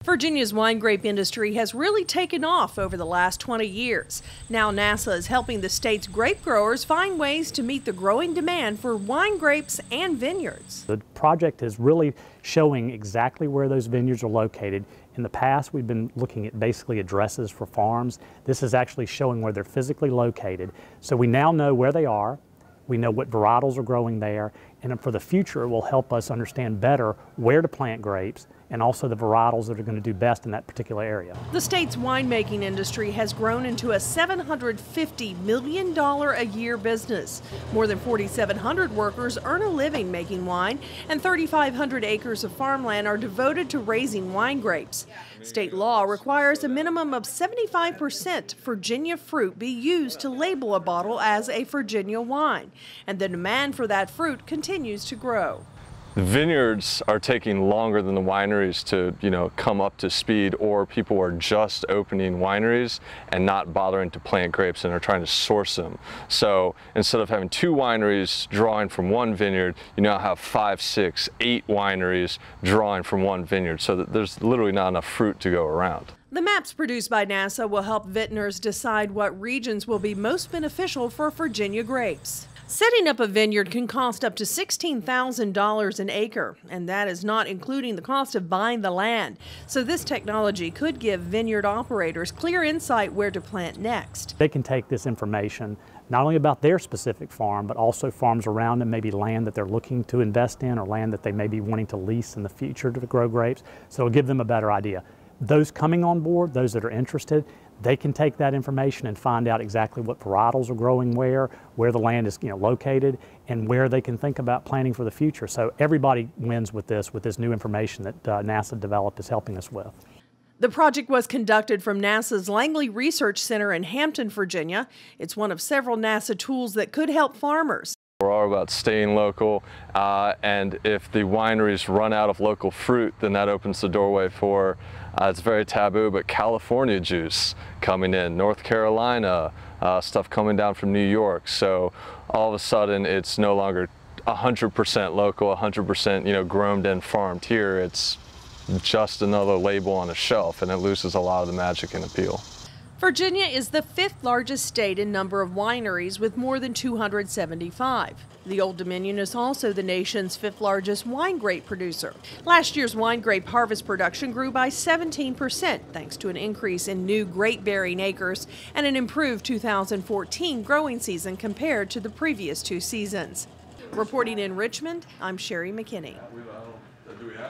Virginia's wine grape industry has really taken off over the last 20 years. Now NASA is helping the state's grape growers find ways to meet the growing demand for wine grapes and vineyards. The project is really showing exactly where those vineyards are located. In the past, we've been looking at basically addresses for farms. This is actually showing where they're physically located. So we now know where they are. We know what varietals are growing there, and for the future it will help us understand better where to plant grapes and also the varietals that are going to do best in that particular area. The state's winemaking industry has grown into a $750 million a year business. More than 4,700 workers earn a living making wine, and 3,500 acres of farmland are devoted to raising wine grapes. State law requires a minimum of 75% Virginia fruit be used to label a bottle as a Virginia wine, and the demand for that fruit continues to grow. The vineyards are taking longer than the wineries to, come up to speed, or people are just opening wineries and not bothering to plant grapes and are trying to source them. So instead of having 2 wineries drawing from one vineyard, you now have 5, 6, 8 wineries drawing from one vineyard. So that there's literally not enough fruit to go around. The maps produced by NASA will help vintners decide what regions will be most beneficial for Virginia grapes. Setting up a vineyard can cost up to $16,000 an acre, and that is not including the cost of buying the land. So this technology could give vineyard operators clear insight where to plant next. They can take this information not only about their specific farm, but also farms around them, maybe land that they're looking to invest in or land that they may be wanting to lease in the future to grow grapes. So it'll give them a better idea. Those coming on board, those that are interested, they can take that information and find out exactly what varietals are growing where the land is located, and where they can think about planning for the future. So everybody wins with this new information that NASA developed is helping us with. The project was conducted from NASA's Langley Research Center in Hampton, Virginia. It's one of several NASA tools that could help farmers. We're all about staying local, and if the wineries run out of local fruit, then that opens the doorway for, it's very taboo, but California juice coming in, North Carolina, stuff coming down from New York. So all of a sudden it's no longer 100% local, 100% grown and farmed here. It's just another label on a shelf, and it loses a lot of the magic and appeal. Virginia is the 5th largest state in number of wineries, with more than 275. The Old Dominion is also the nation's 5th largest wine grape producer. Last year's wine grape harvest production grew by 17% thanks to an increase in new grape-bearing acres and an improved 2014 growing season compared to the previous 2 seasons. Reporting in Richmond, I'm Sherry McKinney.